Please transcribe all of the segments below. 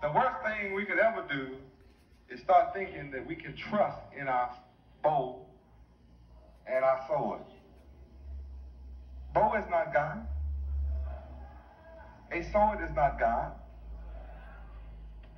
The worst thing we could ever do is start thinking that we can trust in our bow and our sword. Bow is not God. A sword is not God.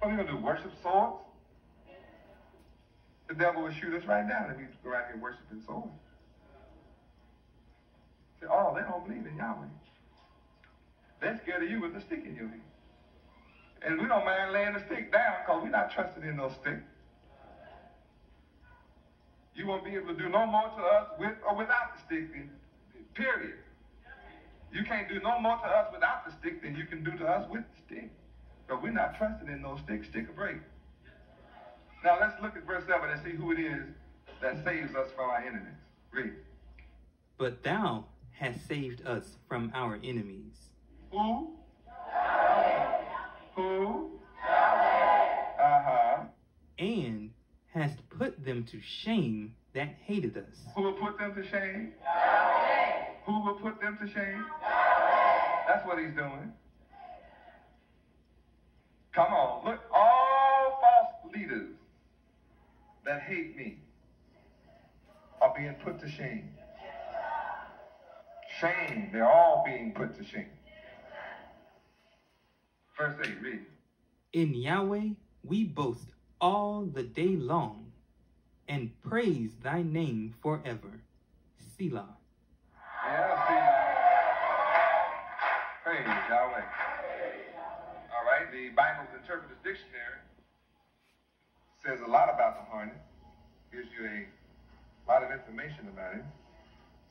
What are we going to do, worship swords? The devil will shoot us right down if we go out here worshiping swords. Say, oh, they don't believe in Yahweh. They're scared of you with a stick in your hand. And we don't mind laying the stick down because we're not trusted in those sticks. You won't be able to do no more to us with or without the stick, period. You can't do no more to us without the stick than you can do to us with the stick. But we're not trusted in those sticks. Stick or break. Now let's look at verse 7 and see who it is that saves us from our enemies. Read. But thou hast saved us from our enemies. Who? Yahweh. Who? Yahweh. Uh-huh. And hast put them to shame that hated us. Who will put them to shame? Yahweh. Who will put them to shame? Yahweh. That's what he's doing. Come on. Look, all false leaders that hate me are being put to shame. Shame. They're all being put to shame. Verse 8, read. In Yahweh we boast all the day long, and praise thy name forever. Selah. Yeah, Selah. Praise Yahweh. All right, the Bible's Interpreter's Dictionary says a lot about the harness. Gives you a lot of information about it.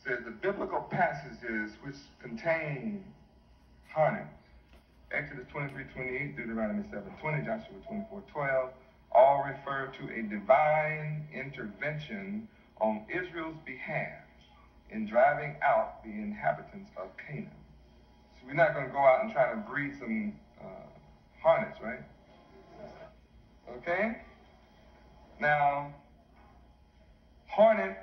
Says the biblical passages which contain harness. Exodus 23:28, Deuteronomy 7:20, Joshua 24:12, all refer to a divine intervention on Israel's behalf in driving out the inhabitants of Canaan. So we're not going to go out and try to breed some harlots, right? Okay? Now, hornet,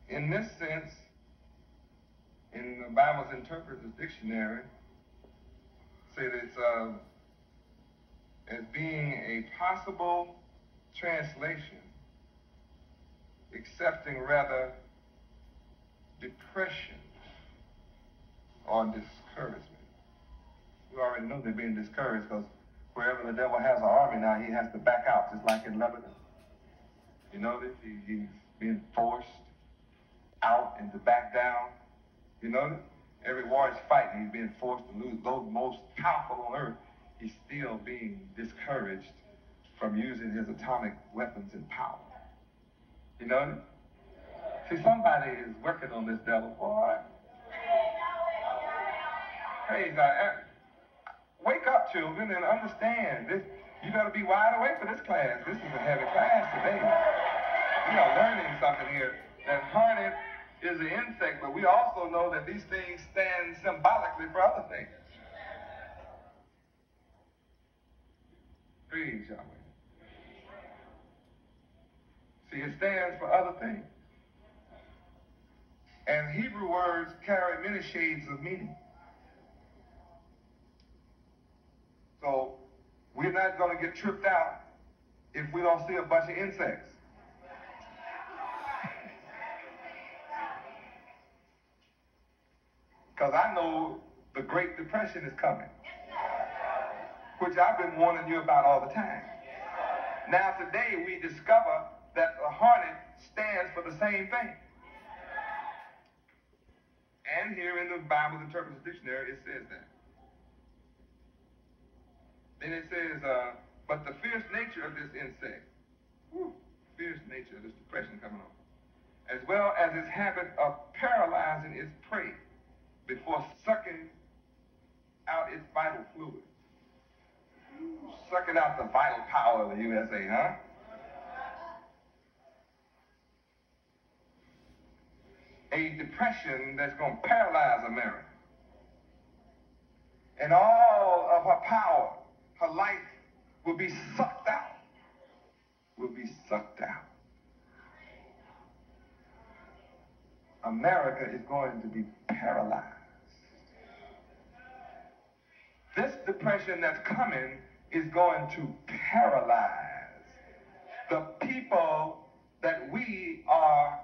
in this sense, in the Bible's Interpreter's Dictionary, said it's as being a possible translation, accepting rather depression or discouragement. We already know they're being discouraged because wherever the devil has an army now, he has to back out, just like in Lebanon. You notice he's being forced out and to back down. You notice? Every war he's fighting, he's being forced to lose. Those most powerful on earth, he's still being discouraged from using his atomic weapons and power. You notice? See, somebody is working on this devil, boy. Praise God. Wake up, children, and understand this. You got to be wide awake for this class. This is a heavy class today. We are learning something here. That hornet is an insect, but we also know that these things stand symbolically for other things. Praise Yahweh. See, it stands for other things. And Hebrew words carry many shades of meaning. So we're not going to get tripped out if we don't see a bunch of insects. Because I know the Great Depression is coming, which I've been warning you about all the time. Now today we discover that the hornet stands for the same thing. And here in the Bible's Interpreter's Dictionary it says that. Then it says, but the fierce nature of this insect, fierce nature of this depression coming on, as well as its habit of paralyzing its prey before sucking out its vital fluid. Sucking out the vital power of the USA, huh? A depression that's going to paralyze America. And all of her power, her life will be sucked out. Will be sucked out. America is going to be paralyzed. This depression that's coming is going to paralyze the people that we are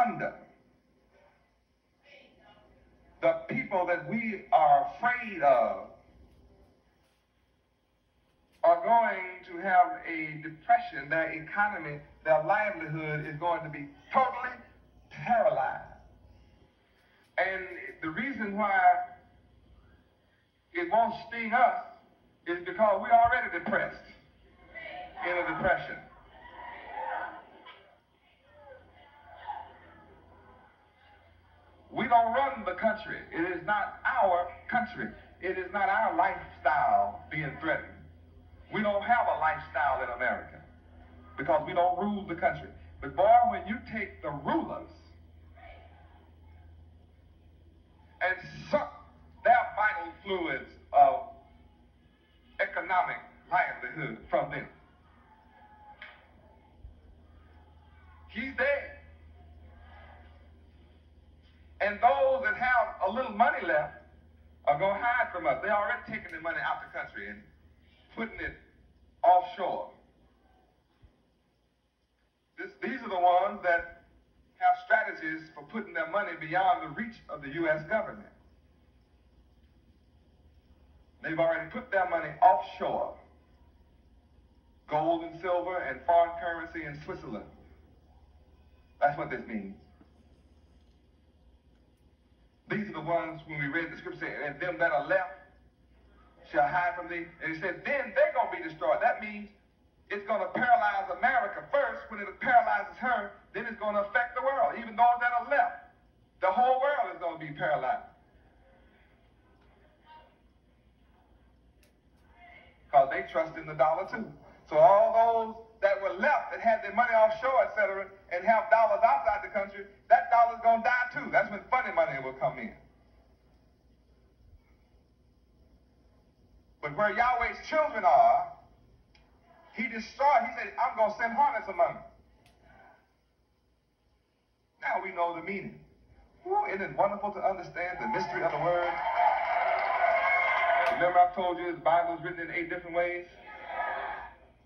under. The people that we are afraid of are going to have a depression. Their economy, their livelihood is going to be totally paralyzed. And the reason why it won't sting us is because we're already depressed, in a depression. We don't run the country. It is not our country. It is not our lifestyle being threatened. We don't have a lifestyle in America because we don't rule the country. But boy, when you take the rulers and suck their vital fluids of economic livelihood from them, he's dead. And those that have a little money left are going to hide from us. They're already taking the money out the country and putting it offshore. These are the ones that have strategies for putting their money beyond the reach of the U.S. government. They've already put their money offshore. Gold and silver and foreign currency in Switzerland. That's what this means. These are the ones, when we read the scripture, and them that are left shall hide from thee. And he said, then they're going to be destroyed. That means it's going to paralyze America first. When it paralyzes her, then it's going to affect the world. Even those that are left, the whole world is going to be paralyzed. Because they trust in the dollar too. So all those that were left that had their money offshore, etc., and have dollars outside the country, that dollar's going to die too. That's when funny money will come in. But where Yahweh's children are, he destroyed. He said, I'm going to send hornets among them. Now we know the meaning. Ooh, isn't it wonderful to understand the mystery of the word? Remember I told you the Bible is written in 8 different ways?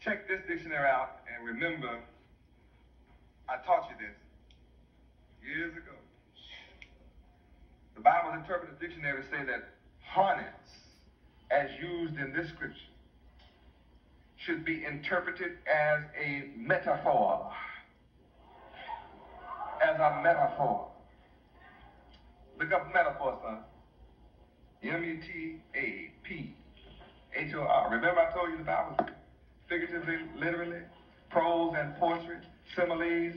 Check this dictionary out and remember I taught you this years ago. The Bible's interpretive dictionary say that hornets, as used in this scripture, should be interpreted as a metaphor. As a metaphor. Look up metaphor, son. M-E-T-A-P-H-O-R. Remember I told you the Bible was figuratively, literally, prose and poetry, similes,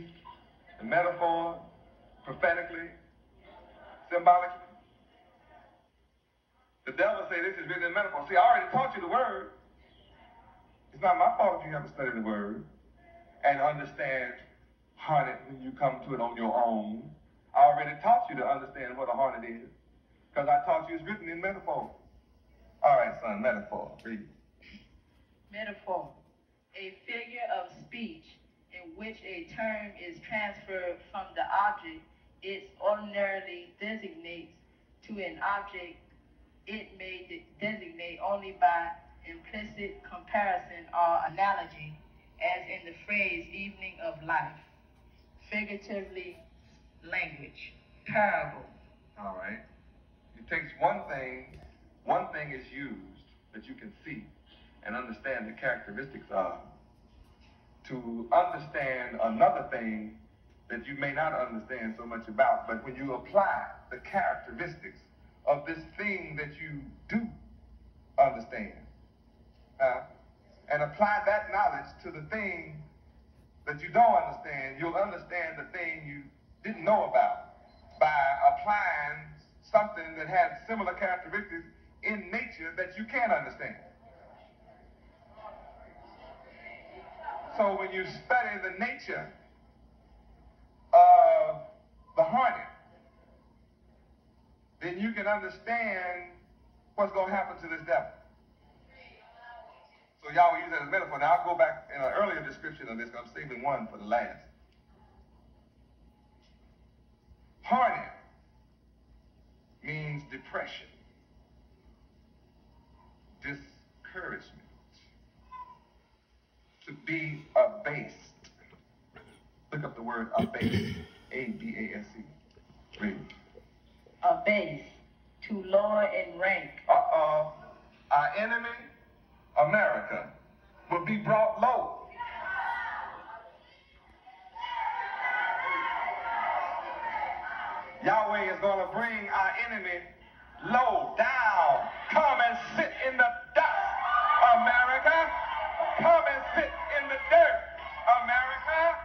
and metaphor, prophetically, symbolically. The devil say this is written in metaphor. See, I already taught you the word. It's not my fault if you haven't studied the word and understand hornet when you come to it on your own. I already taught you to understand what a hornet is because I taught you it's written in metaphor. All right, son, metaphor. Read. Metaphor, a figure of speech in which a term is transferred from the object it ordinarily designates to an object it may designate only by implicit comparison or analogy, as in the phrase evening of life. Figuratively, language, parable. All right. It takes one thing is used that you can see and understand the characteristics of, to understand another thing that you may not understand so much about. But when you apply the characteristics of this thing that you do understand, and apply that knowledge to the thing that you don't understand, you'll understand the thing you didn't know about by applying something that has similar characteristics in nature that you can't understand. So when you study the nature of the hornet, then you can understand what's going to happen to this devil. So y'all will use that as a metaphor. Now I'll go back in an earlier description of this. I'm saving one for the last. Hornet means depression, discouragement, to be abased. Look up the word abased. A-B-A-S-E. Read. Abase, to lower in rank. Uh-oh. Our enemy, America, will be brought low. Yahweh is going to bring our enemy low, down. Come and sit in the dust, America. Come and sit in the dirt, America.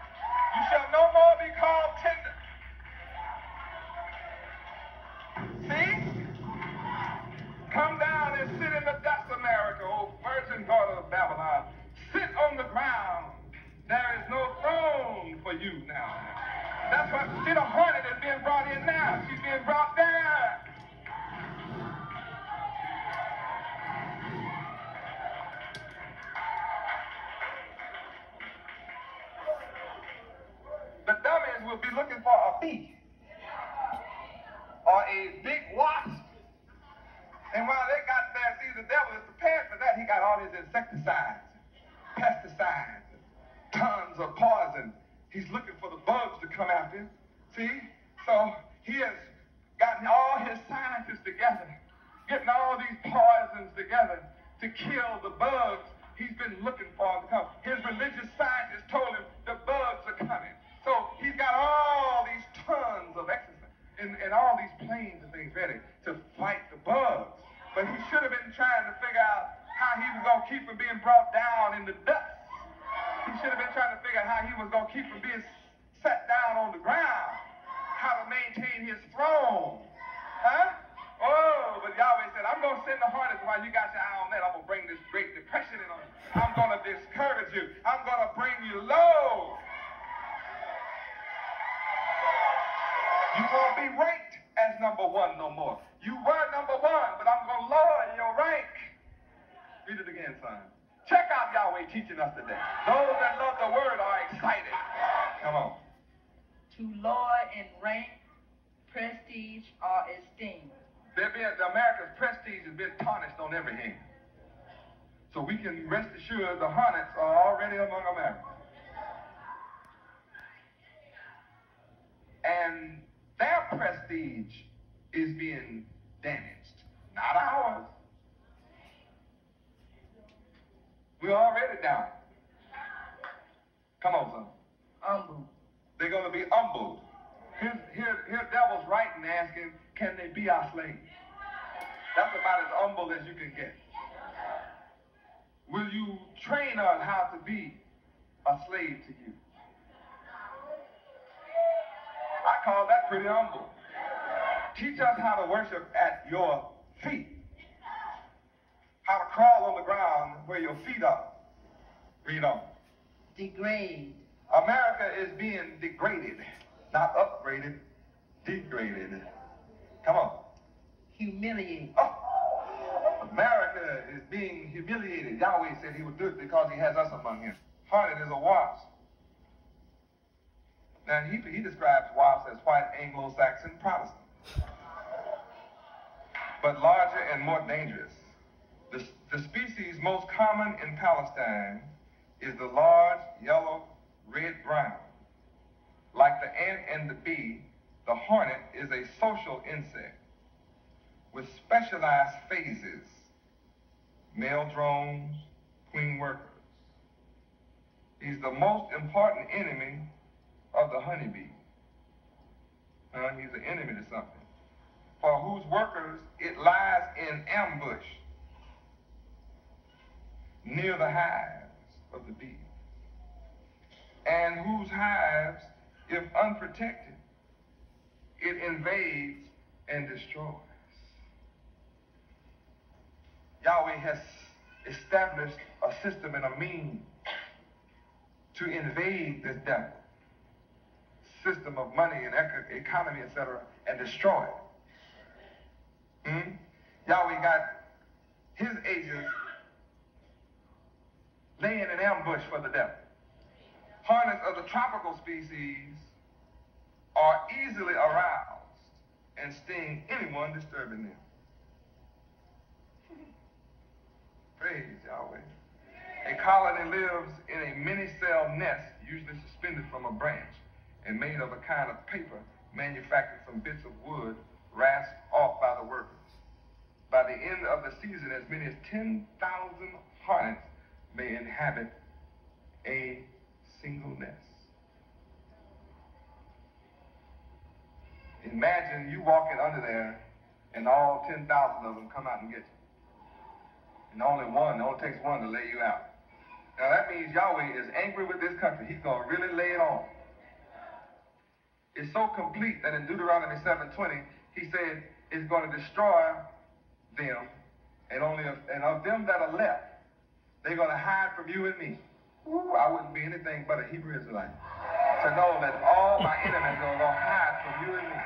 You shall no more be called tender. See? Come down and sit in the dust, America, O virgin daughter of Babylon. Sit on the ground. There is no throne for you now. That's why, see, the hornet is being brought in now. She's being brought down. The dummies will be looking for a bee or a big wasp. And while they got there, see, the devil is prepared for that. He got all his insecticides, pesticides, tons of poison. He's looking for the bugs to come after him. See? So he has gotten all his scientists together, getting all these poisons together to kill the bugs he's been looking for them to come. His religious scientists told him the bugs are coming. So he's got all these tons of exercise and all these planes and things ready to fight the bugs. But he should have been trying to figure out how he was going to keep from being brought down in the dust. He should have been trying to figure out how he was going to keep from being set down on the ground, how to maintain his throne. Huh? Oh, but Yahweh said, I'm going to send the hornets while you got your eye on that. I'm going to bring this great depression in on you. I'm going to discourage you. I'm going to bring you low. You won't be ranked as number one no more. You were number one, but I'm going to lower your rank. Read it again, son. Check out Yahweh teaching us today. Those that love the word are excited. Come on. To lower in rank, prestige, or esteem. America's prestige has been tarnished on every hand. So we can rest assured the hornets are already among America. And their prestige is being damaged, not ours. We're already down. Come on, son. Humble. They're going to be humbled. Here devils writing asking, can they be our slaves? That's about as humble as you can get. Will you train us how to be a slave to you? I call that pretty humble. Teach us how to worship at your feet. How to crawl on the ground where your feet are. Read on. Degrade. America is being degraded, not upgraded, degraded. Come on. Humiliate. Oh. America is being humiliated. Yahweh said he would do it because he has us among him. Hornet is a wasp. Now, he describes wasps as white Anglo-Saxon Protestant, but larger and more dangerous. The species most common in Palestine is the large, yellow, red-brown. Like the ant and the bee, the hornet is a social insect with specialized phases, male drones, queen workers. He's the most important enemy of the honeybee. He's an enemy to something, for whose workers it lies in ambush near the hives of the bee, and whose hives, if unprotected, it invades and destroys. Yahweh has established a system and a means to invade this devil system of money and economy, etc., and destroy it. Yahweh got his agents laying an ambush for the devil. Hornets of the tropical species are easily aroused and sting anyone disturbing them. Praise Praise Yahweh. A colony lives in a many-cell nest, usually suspended from a branch and made of a kind of paper manufactured from bits of wood rasped off by the workers. By the end of the season, as many as 10,000 hornets may inhabit a single nest. Imagine you walking under there and all 10,000 of them come out and get you. And it only takes one to lay you out. Now that means Yahweh is angry with this country. He's going to really lay it on. It's so complete that in Deuteronomy 7:20, he said it's going to destroy them, and of them that are left, they're going to hide from you and me. Ooh, I wouldn't be anything but a Hebrew Israelite to know that all my enemies are going to hide from you and me.